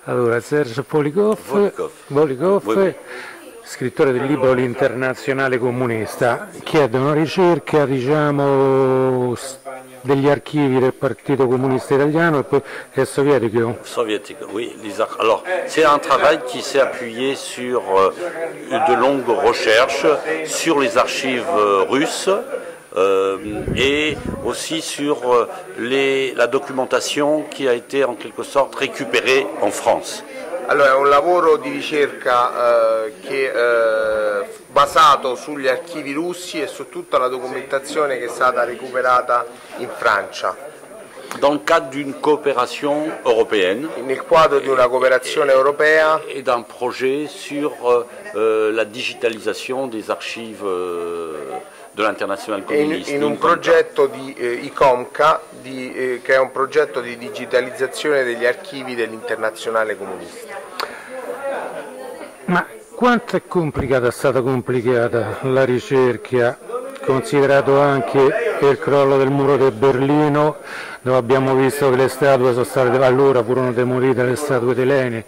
Allora, Serge Volikov, Oui, oui. scrittore del libro L'Internazionale Comunista, chiede una ricerca, diciamo, degli archivi del Partito Comunista Italiano e sovietico. Soviétique, oui. Alors, c'est un travail qui s'est appuyé sur de longues recherches sur les archives russes et aussi sur la documentation qui a été en quelque sorte récupérée en France. Allora, è un lavoro di ricerca basato sugli archivi russi e su tutta la documentazione che è stata recuperata in Francia. Dans le cadre d'une coopération européenne. Nel quadro di una cooperazione europea. Et d'un projet sur la digitalisation des archives de l'international communiste. In un progetto di ICOMCA, che è un progetto di digitalizzazione degli archivi dell'Internazionale Comunista. Ma quanto è stata complicata la ricerca, considerato anche il crollo del muro di Berlino, dove abbiamo visto che le statue sono state, allora furono demolite le statue di Lenin,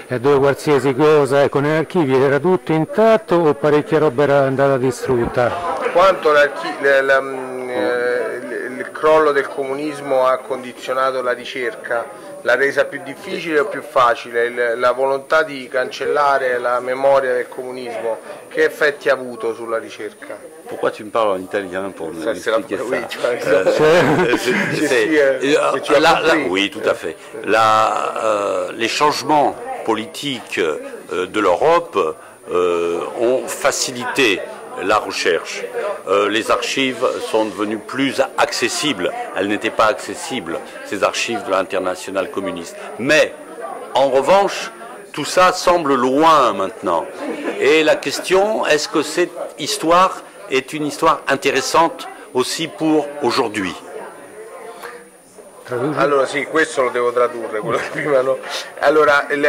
e dove qualsiasi cosa, ecco, negli archivi era tutto intatto o parecchia roba era andata distrutta? Quanto il crollo del comunismo ha condizionato la ricerca, l'ha resa più difficile o più facile? La volontà di cancellare la memoria del comunismo, che effetti ha avuto sulla ricerca? Pourquoi tu me parles en italien pour me expliquer ça? Oui, tout à fait. Les changements politiques de l'Europe ont facilité la recherche. Les archives sont devenues plus accessibles. Elles n'étaient pas accessibles, ces archives de l'international communiste. Mais, en revanche, tout ça semble loin maintenant. Et la question, est-ce que cette histoire est une histoire intéressante aussi pour aujourd'hui? Allora sì, questo lo devo tradurre, quello che prima no. Allora, il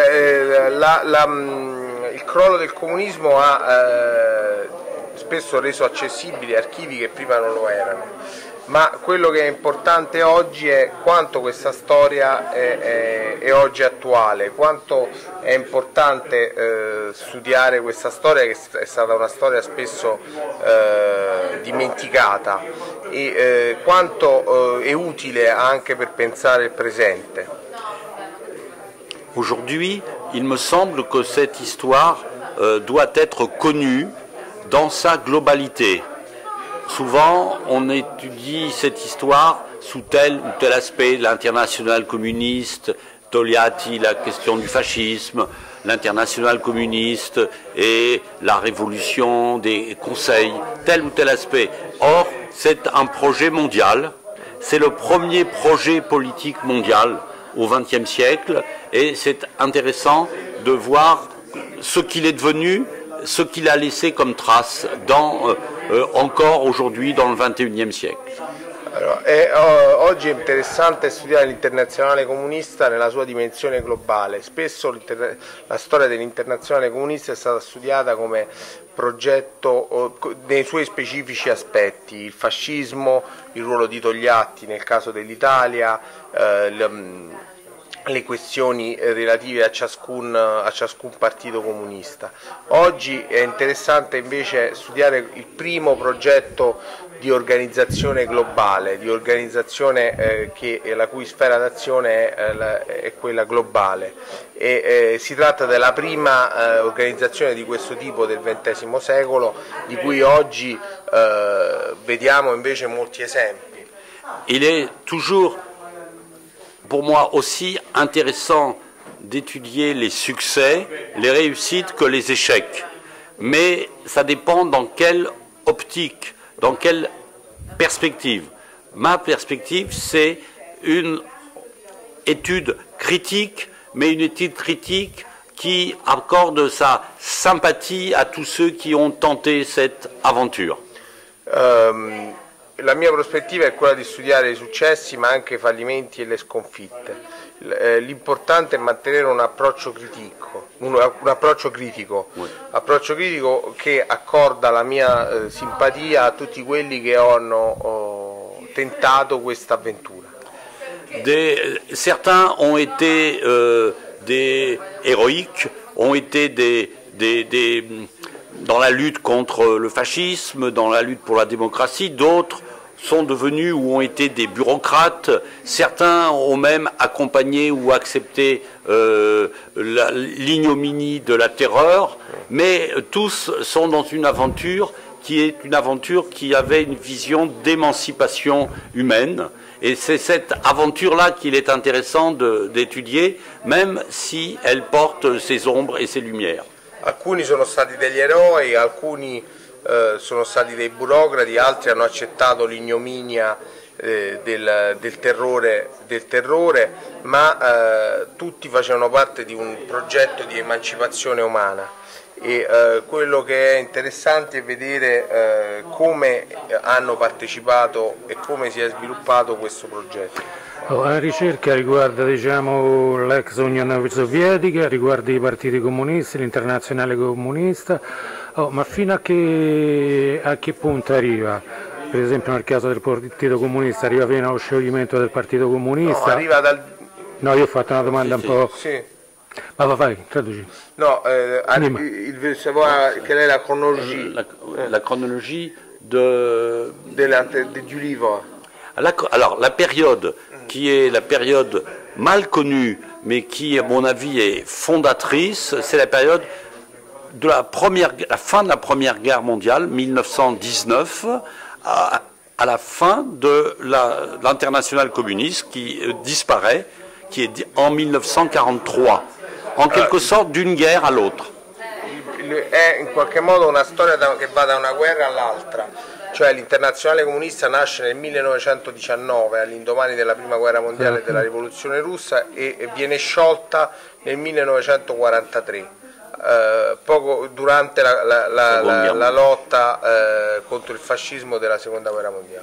crollo del comunismo ha spesso reso accessibili archivi che prima non lo erano, ma quello che è importante oggi è quanto questa storia è oggi attuale, quanto è importante studiare questa storia, che è stata una storia spesso dimenticata, e quanto è utile anche per pensare il presente. Aujourd'hui, il me semble que cette histoire doit être connue dans sa globalité. Souvent, on étudie cette histoire sous tel ou tel aspect, l'international communiste, Togliatti, la question du fascisme, l'international communiste et la révolution des conseils, tel ou tel aspect. Or, c'est un projet mondial, c'est le premier projet politique mondial au XXe siècle, et c'est intéressant de voir ce qu'il est devenu, ce qu'il a laissé comme trace encore aujourd'hui dans le XXIe siècle. Allora, oggi è interessante studiare l'internazionale comunista nella sua dimensione globale. Spesso la storia dell'internazionale comunista è stata studiata come progetto nei suoi specifici aspetti: il fascismo, il ruolo di Togliatti nel caso dell'Italia, le questioni relative a ciascun partito comunista. Oggi è interessante invece studiare il primo progetto di organizzazione globale, di organizzazione la cui sfera d'azione è quella globale, e si tratta della prima organizzazione di questo tipo del XX secolo, di cui oggi vediamo invece molti esempi. Il est toujours pour moi aussi intéressant d'étudier les succès, les réussites que les échecs. Mais ça dépend dans quelle optique, dans quelle perspective. Ma perspective, c'est une étude critique, mais une étude critique qui accorde sa sympathie à tous ceux qui ont tenté cette aventure. La mia prospettiva è quella di studiare i successi, ma anche i fallimenti e le sconfitte. L'importante è mantenere un approccio critico, approccio critico che accorda la mia simpatia a tutti quelli che hanno tentato questa avventura. Certains ont été des été héroïques, ont été dans la lutte contre le fascisme, dans la lutte pour la démocratie. D'autres sont devenus ou ont été des bureaucrates. Certains ont même accompagné ou accepté l'ignominie de la terreur. Mais tous sont dans une aventure qui avait une vision d'émancipation humaine. Et c'est cette aventure-là qu'il est intéressant d'étudier, même si elle porte ses ombres et ses lumières. Alcuni sono stati degli eroi, alcuni sono stati dei burocrati, altri hanno accettato l'ignominia del terrore, ma tutti facevano parte di un progetto di emancipazione umana. E quello che è interessante è vedere come hanno partecipato e come si è sviluppato questo progetto. La ricerca riguarda, diciamo, l'ex Unione Sovietica, riguarda i partiti comunisti, l'Internazionale comunista, ma fino a che punto arriva? Per esempio nel caso del Partito Comunista arriva fino allo scioglimento del Partito Comunista? No, arriva dal... No, io ho fatto una domanda un po'... Sì. Ma vai, traduci. No, quelle est la chronologie? La chronologie du livre. Alors, la période qui est la période mal connue, mais qui, à mon avis, est fondatrice, c'est la période de la fin de la Première Guerre mondiale, 1919, à la fin de l'internationale communiste qui disparaît, qui est en 1943, en quelque sorte d'une guerre à l'autre. È in qualche modo una storia che va da una guerra all'altra, cioè l'Internazionale comunista nasce nel 1919, all'indomani della Prima Guerra Mondiale e della Rivoluzione Russa, e viene sciolta nel 1943. Poco durante la lotta contro il fascismo della Seconda Guerra Mondiale.